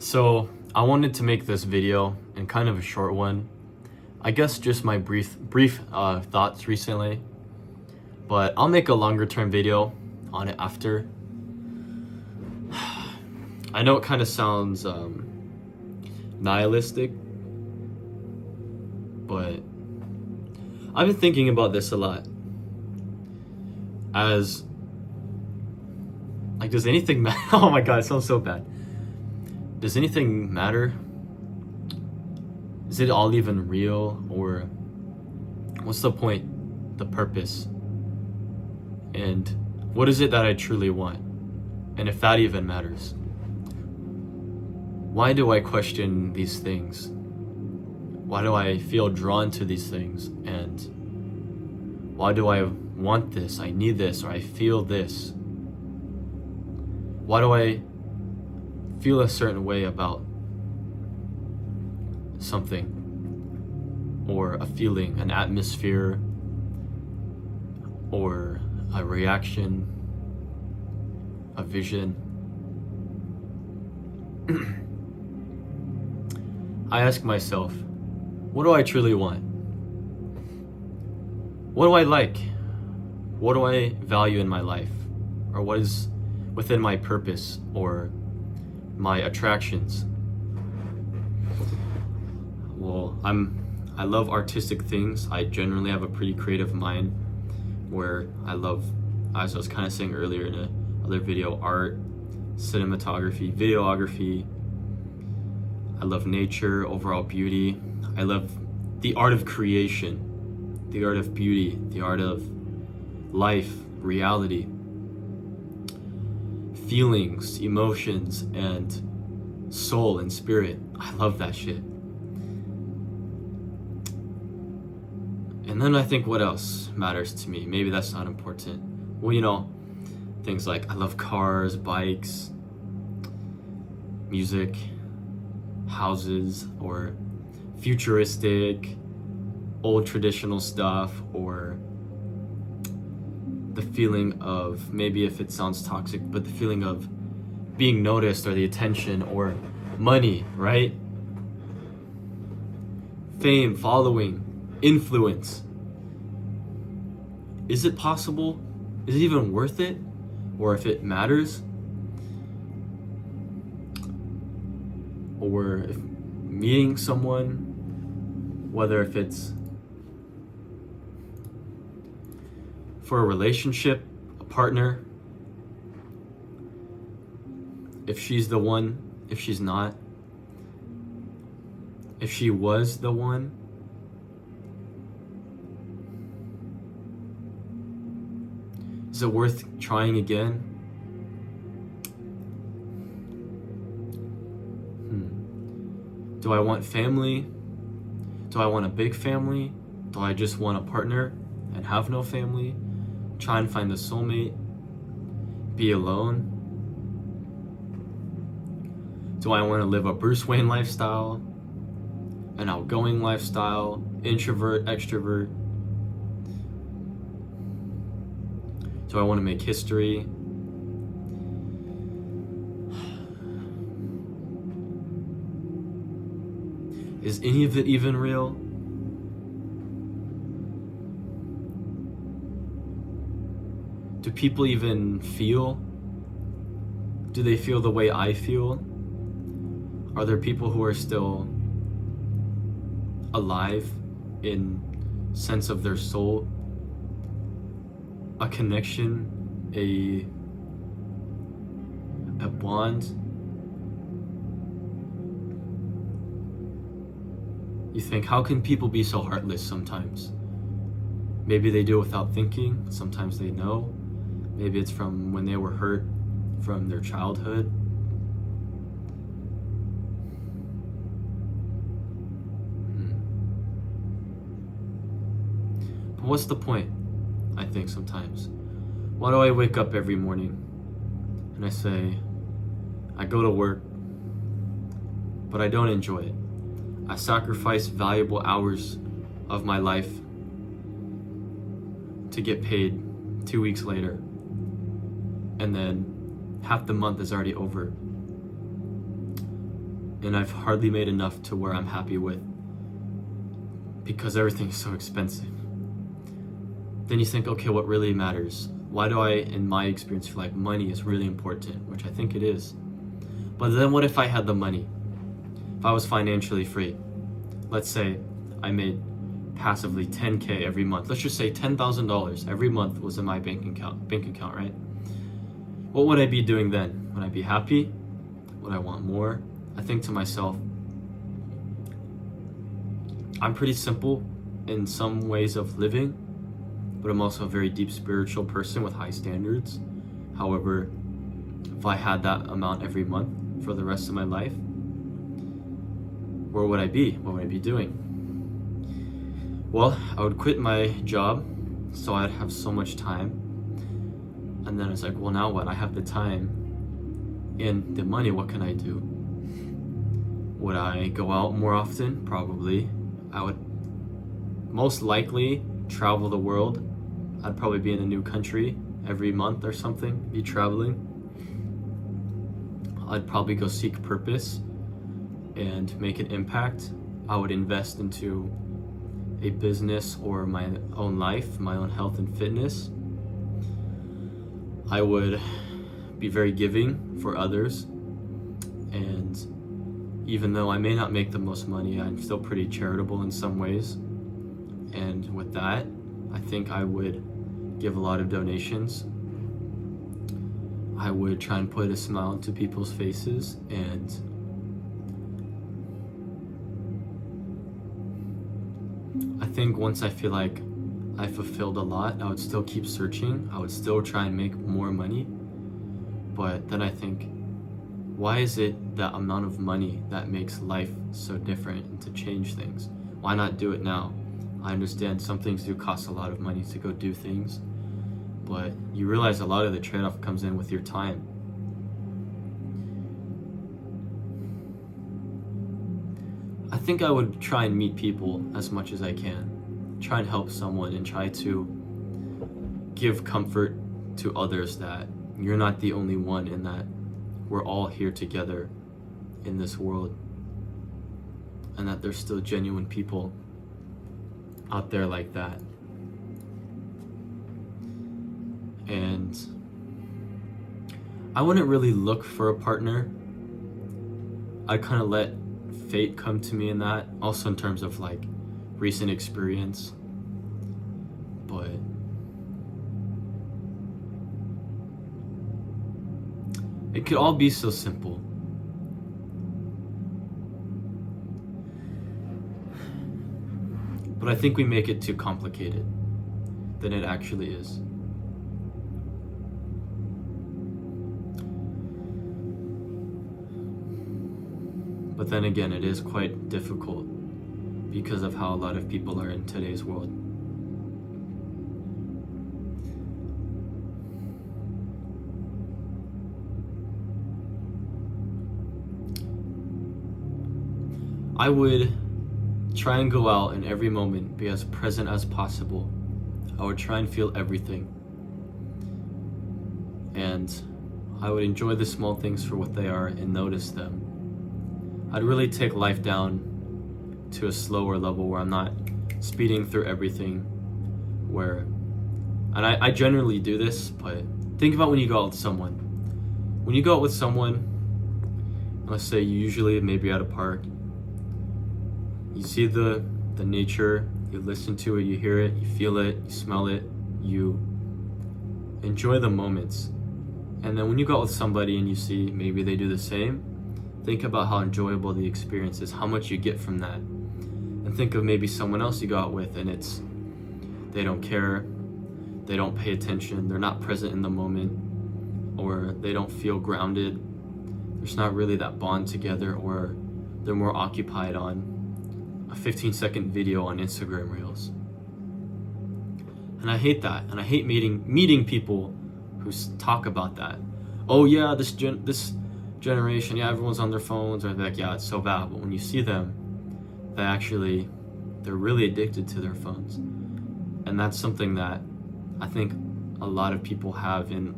So I wanted to make this video and kind of a short one. I guess just my brief thoughts recently, but I'll make a longer term video on it after. I know it kind of sounds nihilistic, but I've been thinking about this a lot. As like, does anything matter? Oh my god, it sounds so bad. Does anything matter? Is it all even real? Or what's the point? The purpose? And what is it that I truly want? And if that even matters? Why do I question these things? Why do I feel drawn to these things? And why do I want this? I need this, or I feel this? Why do I feel a certain way about something, or a feeling, an atmosphere, or a reaction, a vision? I ask myself, what do I truly want? What do I like? What do I value in my life? Or what is within my purpose or my attractions? Well, I love artistic things. I generally have a pretty creative mind where I love, as I was kind of saying earlier in another video, art, cinematography, videography. I love nature, overall beauty. I love the art of creation, the art of beauty, the art of life, reality, feelings, emotions, and soul and spirit. I love that shit. And then I think, what else matters to me? Maybe that's not important. Well, things like I love cars, bikes, music, houses, or futuristic, old traditional stuff, or the feeling of, maybe if it sounds toxic, but the feeling of being noticed, or the attention, or money, right? Fame, following, influence. Is it possible? Is it even worth it? Or if it matters? Or if meeting someone, whether if it's for a relationship, a partner, if she's the one, if she's not, if she was the one, is it worth trying again? Do I want family? Do I want a big family? Do I just want a partner and have no family? Try and find a soulmate? Be alone? Do I want to live a Bruce Wayne lifestyle? An outgoing lifestyle? Introvert, extrovert? Do I want to make history? Is any of it even real? Do people even feel? Do they feel the way I feel? Are there people who are still alive in sense of their soul? A connection, a bond? You think, how can people be so heartless sometimes? Maybe they do it without thinking. Sometimes they know. Maybe it's from when they were hurt from their childhood. But what's the point? I think sometimes. Why do I wake up every morning and I say, I go to work, but I don't enjoy it. I sacrifice valuable hours of my life to get paid 2 weeks later, and then half the month is already over. and I've hardly made enough to where I'm happy with because everything's so expensive. Then you think, okay, what really matters? Why do I, in my experience, feel like money is really important, which I think it is. But then what if I had the money? If I was financially free, let's say I made passively 10K every month. Let's just say $10,000 every month was in my bank account, right? What would I be doing then? Would I be happy? Would I want more? I think to myself, I'm pretty simple in some ways of living, but I'm also a very deep spiritual person with high standards. However, if I had that amount every month for the rest of my life, where would I be? What would I be doing? Well, I would quit my job so I'd have so much time. And then it's like, well, now what? I have the time and the money. What can I do? Would I go out more often? Probably. I would most likely travel the world. I'd probably be in a new country every month or something, be traveling. I'd probably go seek purpose and make an impact. I would invest into a business or my own life, my own health and fitness. I would be very giving for others, and even though I may not make the most money, I'm still pretty charitable in some ways. And with that, I think I would give a lot of donations. I would try and put a smile into people's faces, and I think once I feel like I fulfilled a lot, I would still keep searching. I would still try and make more money. But then I think, why is it that amount of money that makes life so different and to change things? Why not do it now? I understand some things do cost a lot of money to go do things, but you realize a lot of the trade-off comes in with your time. I think I would try and meet people as much as I can, try and help someone, and try to give comfort to others that you're not the only one, and that we're all here together in this world, and that there's still genuine people out there like that. And I wouldn't really look for a partner. I kind of let fate come to me in that, also in terms of like recent experience. But it could all be so simple. But I think we make it too complicated than it actually is. But then again, it is quite difficult because of how a lot of people are in today's world. I would try and go out in every moment, be as present as possible. I would try and feel everything. And I would enjoy the small things for what they are and notice them. I'd really take life down to a slower level where I'm not speeding through everything. And I generally do this, but think about when you go out with someone. When you go out with someone, let's say you usually maybe at a park, you see the nature, you listen to it, you hear it, you feel it, you smell it, you enjoy the moments. And then when you go out with somebody and you see maybe they do the same, think about how enjoyable the experience is, how much you get from that. And think of maybe someone else you go out with and they don't care, they don't pay attention, they're not present in the moment, or they don't feel grounded. There's not really that bond together, or they're more occupied on a 15-second video on Instagram Reels. And I hate that. And I hate meeting people who talk about that. Oh yeah, this generation, yeah, everyone's on their phones, or they're like, yeah, it's so bad. But when you see them, they're really addicted to their phones. And that's something that I think a lot of people have. And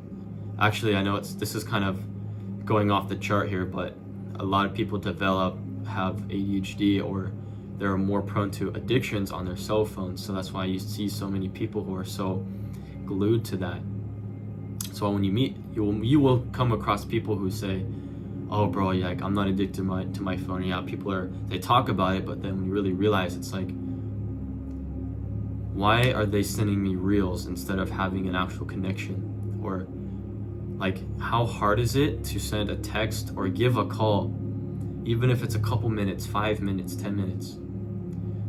actually, I know this is kind of going off the chart here, but a lot of people have ADHD, or they're more prone to addictions on their cell phones. So that's why you see so many people who are so glued to that. So when you meet, you will come across people who say, oh bro, yeah, like, I'm not addicted to my phone. Yeah, they talk about it, but then when you really realize, it's like, why are they sending me reels instead of having an actual connection? Or like, how hard is it to send a text or give a call, even if it's a couple minutes, 5 minutes, 10 minutes,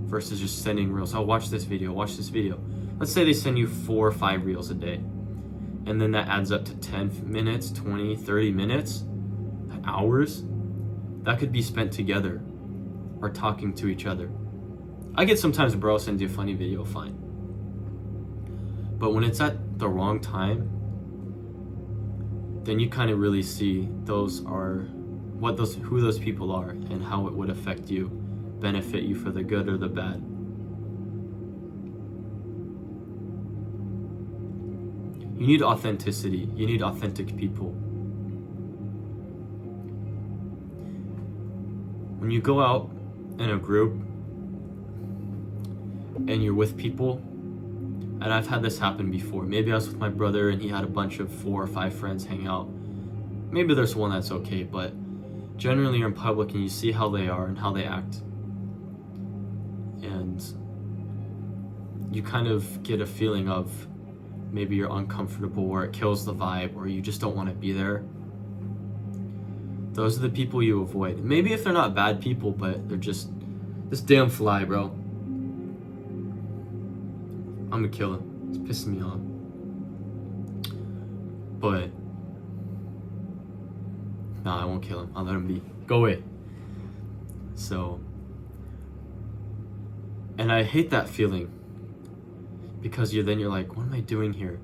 versus just sending reels? Oh, watch this video. Let's say they send you 4 or 5 reels a day, and then that adds up to 10 minutes, 20, 30 minutes, hours that could be spent together or talking to each other. I get sometimes bro sends you a funny video, fine, but when it's at the wrong time, then you kind of really see who those people are and how it would affect you, benefit you for the good or the bad. You need authenticity. You need authentic people. When you go out in a group and you're with people, and I've had this happen before. Maybe I was with my brother and he had a bunch of 4 or 5 friends hang out. Maybe there's one that's okay, but generally you're in public and you see how they are and how they act. And you kind of get a feeling of maybe you're uncomfortable, or it kills the vibe, or you just don't want to be there. Those are the people you avoid. Maybe if they're not bad people, but they're just this damn fly, bro. I'm gonna kill him. It's pissing me off. But nah, I won't kill him. I'll let him be. Go away. So, and I hate that feeling, because you're like, what am I doing here?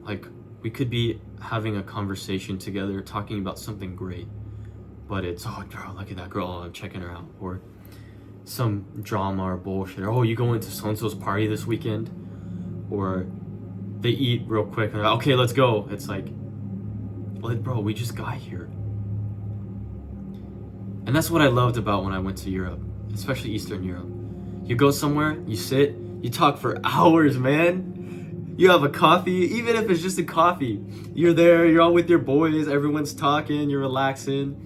Like, we could be having a conversation together, talking about something great, but it's, oh, bro, look at that girl, I'm checking her out. Or some drama or bullshit. Or, oh, you going to so-and-so's party this weekend? Or they eat real quick and they're like, okay, let's go. It's like, well, bro, we just got here. And that's what I loved about when I went to Europe, especially Eastern Europe. You go somewhere, you sit, you talk for hours, man. You have a coffee, even if it's just a coffee. You're there, you're all with your boys, everyone's talking, you're relaxing.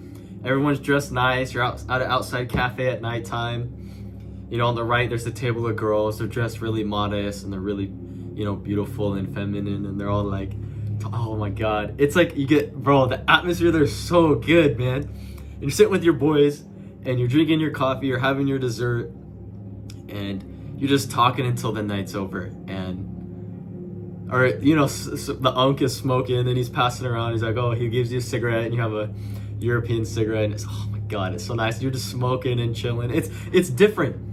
Everyone's dressed nice, you're out at an outside cafe at nighttime. You know, on the right, there's a table of girls. They're dressed really modest and they're really, beautiful and feminine. And they're all like, oh my God. It's like you get, bro, the atmosphere there is so good, man. And you're sitting with your boys and you're drinking your coffee, you're having your dessert, and you're just talking until the night's over. The unk is smoking and he's passing around. He's like, oh, he gives you a cigarette and you have a European cigarette. And it's, oh my God, it's so nice. You're just smoking and chilling. It's different.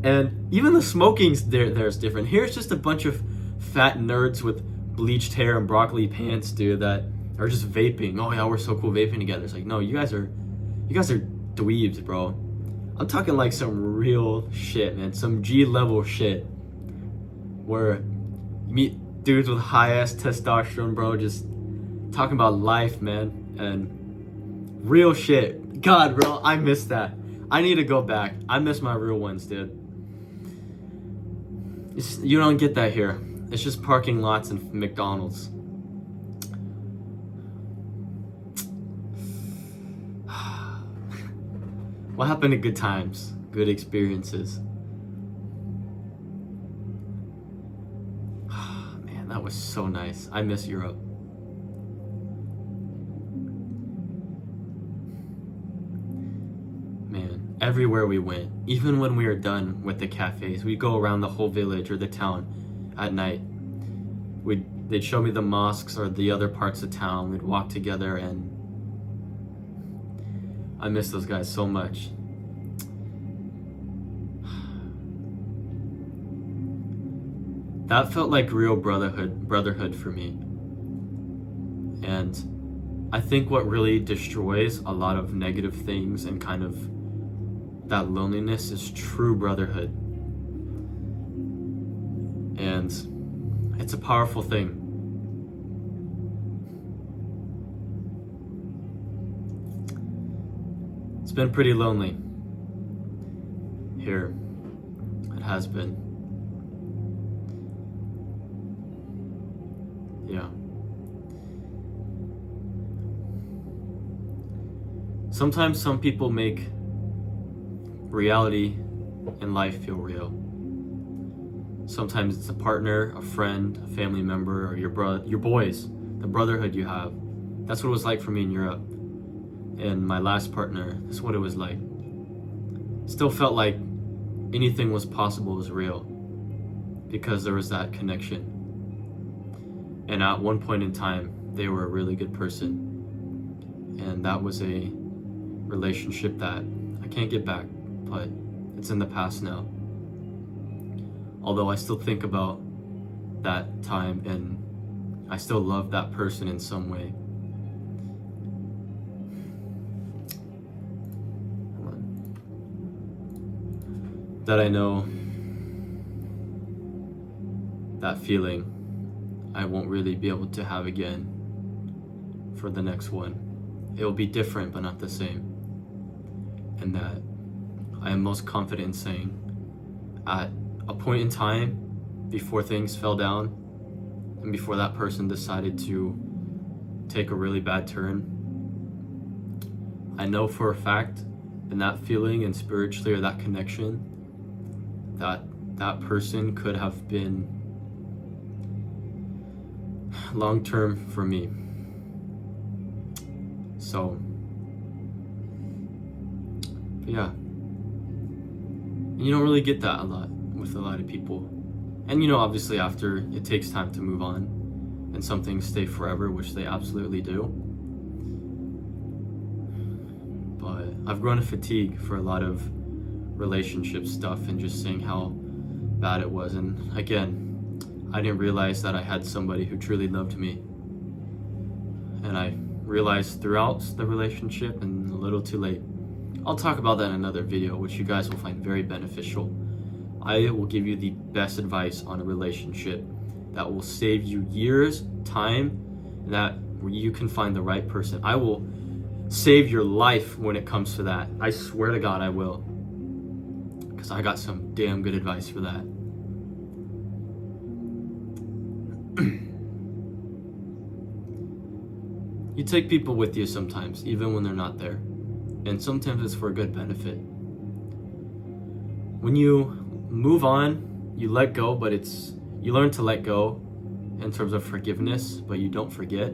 And even the smoking's there's different. Here's just a bunch of fat nerds with bleached hair and broccoli pants, dude, that are just vaping. Oh yeah, we're so cool vaping together. It's like, no, you guys are dweebs, bro. I'm talking like some real shit, man. Some G-level shit. Where you meet dudes with high-ass testosterone, bro, just talking about life, man. And real shit. God, bro, I miss that. I need to go back. I miss my real ones, dude. You don't get that here. It's just parking lots and McDonald's. What happened to good times, good experiences? Man, that was so nice. I miss Europe. Man, everywhere we went, even when we were done with the cafes, we'd go around the whole village or the town at night. They'd show me the mosques or the other parts of town. We'd walk together, and I miss those guys so much. That felt like real brotherhood for me. And I think what really destroys a lot of negative things and kind of that loneliness is true brotherhood. And it's a powerful thing. It's been pretty lonely here. It has been. Yeah. Sometimes some people make reality in life feel real. Sometimes it's a partner, a friend, a family member, or your boys, the brotherhood you have. That's what it was like for me in Europe. And my last partner, that's what it was like. Still felt like anything was possible was real because there was that connection. And at one point in time, they were a really good person. And that was a relationship that I can't get back, but it's in the past now. Although I still think about that time and I still love that person in some way. That I know that feeling I won't really be able to have again for the next one. It will be different but not the same. And that I am most confident in saying at a point in time before things fell down and before that person decided to take a really bad turn, I know for a fact in that feeling and spiritually, or that connection, that person could have been long-term for me. So yeah, and you don't really get that a lot with a lot of people. And obviously after, it takes time to move on and some things stay forever, which they absolutely do. But I've grown to fatigue for a lot of relationship stuff and just saying how bad it was. And again, I didn't realize that I had somebody who truly loved me. And I realized throughout the relationship and a little too late. I'll talk about that in another video, which you guys will find very beneficial. I will give you the best advice on a relationship that will save you years, time, that where you can find the right person. I will save your life when it comes to that. I swear to God I will. Because I got some damn good advice for that. You take people with you sometimes, even when they're not there. And sometimes it's for a good benefit. When you move on, you let go, but you learn to let go in terms of forgiveness, but you don't forget.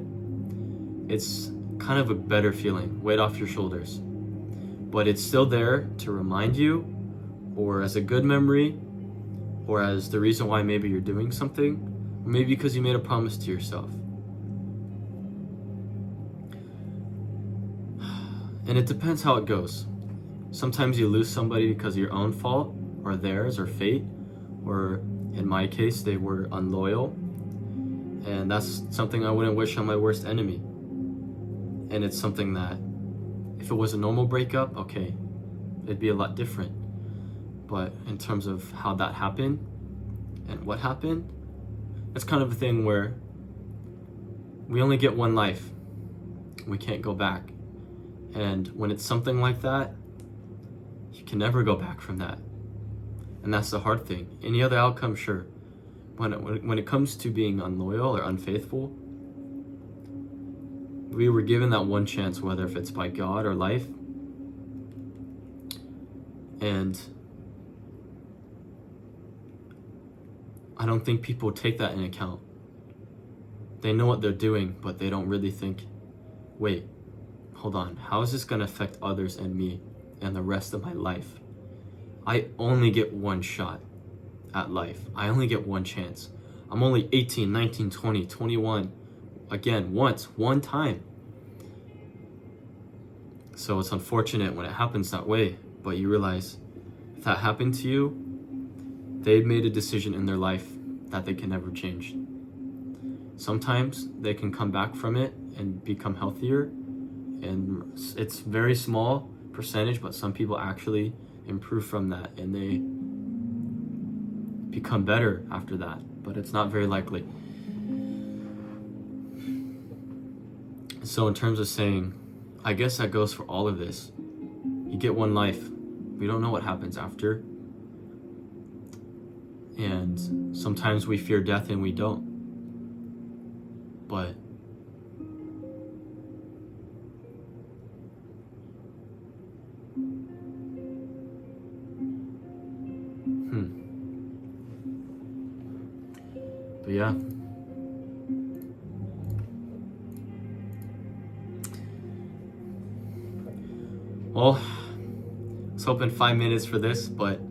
It's kind of a better feeling, weight off your shoulders. But it's still there to remind you, or as a good memory, or as the reason why maybe you're doing something, or maybe because you made a promise to yourself. And it depends how it goes. Sometimes you lose somebody because of your own fault, or theirs, or fate, or in my case, they were unloyal. And that's something I wouldn't wish on my worst enemy. And it's something that, if it was a normal breakup, okay, it'd be a lot different. But in terms of how that happened, and what happened, it's kind of a thing where we only get one life. We can't go back. And when it's something like that, you can never go back from that. And that's the hard thing. Any other outcome, sure. When it comes to being unloyal or unfaithful, we were given that one chance, whether if it's by God or life. And I don't think people take that in account. They know what they're doing, but they don't really think, wait, hold on, how is this going to affect others and me and the rest of my life? I only get one shot at life. I only get one chance. I'm only 18, 19, 20, 21. Again, one time. So it's unfortunate when it happens that way, but you realize if that happened to you, they've made a decision in their life that they can never change. Sometimes they can come back from it and become healthier, and it's very small percentage, but some people actually improve from that and they become better after that, but it's not very likely. So in terms of saying, I guess that goes for all of this. You get one life. We don't know what happens after. And sometimes we fear death and we don't. But yeah. Well, I was hoping 5 minutes for this, but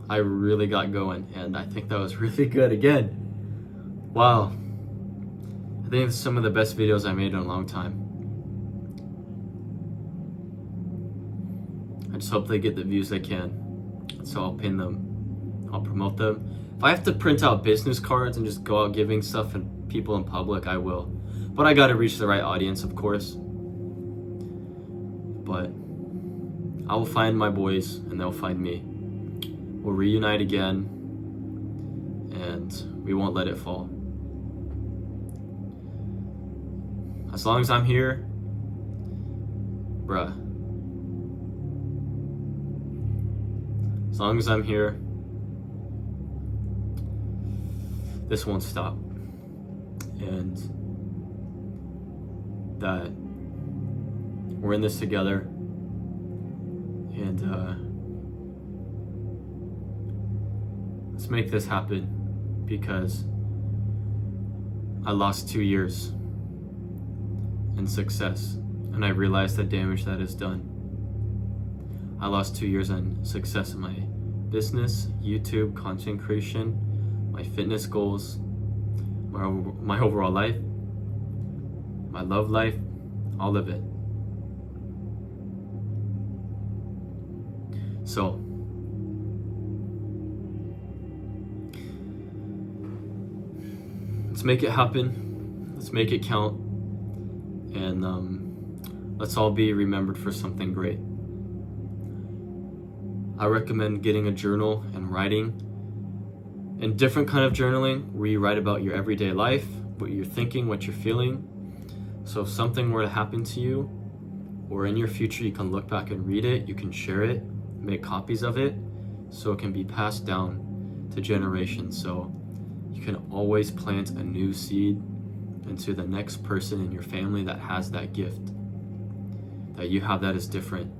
I really got going, and I think that was really good again. Wow. I think it's some of the best videos I made in a long time. I just hope they get the views they can. So I'll pin them. I'll promote them. If I have to print out business cards and just go out giving stuff and people in public, I will. But I gotta reach the right audience, of course. But I will find my boys and they'll find me. We'll reunite again and we won't let it fall. As long as I'm here, bruh. As long as I'm here, this won't stop. And that we're in this together. And let's make this happen, because I lost 2 years in success, and I realized the damage that is done. I lost 2 years in success in my business, YouTube, content creation, my fitness goals, my overall life, my love life, all of it. So, let's make it happen. Let's make it count. And let's all be remembered for something great. I recommend getting a journal and writing. And different kind of journaling where you write about your everyday life, what you're thinking, what you're feeling. So if something were to happen to you, or in your future you can look back and read it, you can share it, make copies of it, so it can be passed down to generations. So you can always plant a new seed into the next person in your family that has that gift, that you have that is different,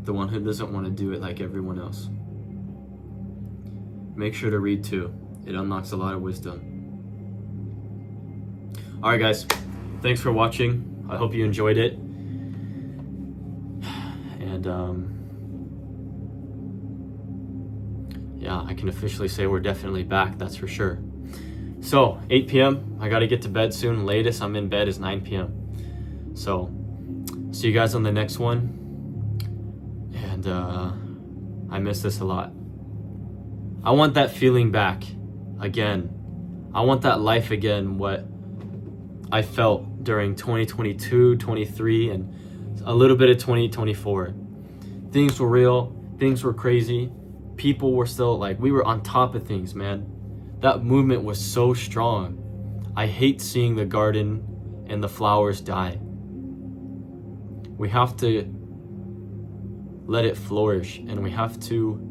the one who doesn't want to do it like everyone else. Make sure to read too. It unlocks a lot of wisdom. All right, guys, thanks for watching. I hope you enjoyed it. And yeah, I can officially say we're definitely back, that's for sure. So 8 p.m. I gotta get to bed soon. Latest I'm in bed is 9 p.m. So see you guys on the next one. And I miss this a lot. I want that feeling back again. I want that life again, what I felt during 2022, 23, and a little bit of 2024. Things were real, things were crazy. People were still like, we were on top of things, man. That movement was so strong. I hate seeing the garden and the flowers die. We have to let it flourish, and we have to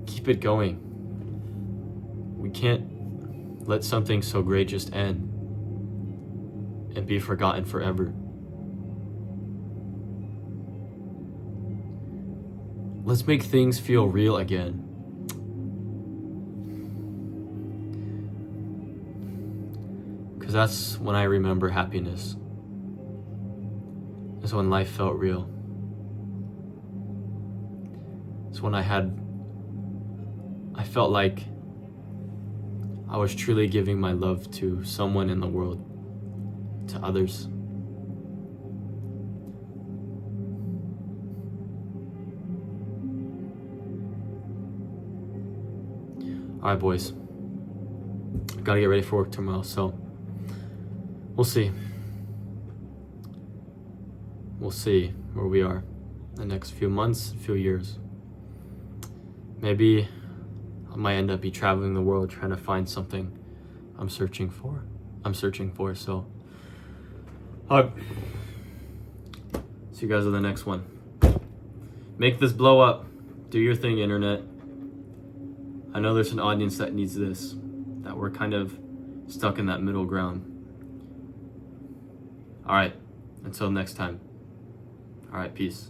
keep it going. We can't let something so great just end and be forgotten forever. Let's make things feel real again. Because that's when I remember happiness. It's when life felt real. It's when I felt like I was truly giving my love to someone in the world, to others. All right, boys. I gotta get ready for work tomorrow, so we'll see. We'll see where we are the next few months, few years. Maybe I might end up be traveling the world trying to find something I'm searching for. So See you guys on the next one. Make this blow up. Do your thing, internet. I know there's an audience that needs this, that we're kind of stuck in that middle ground. All right, until next time. All right, peace.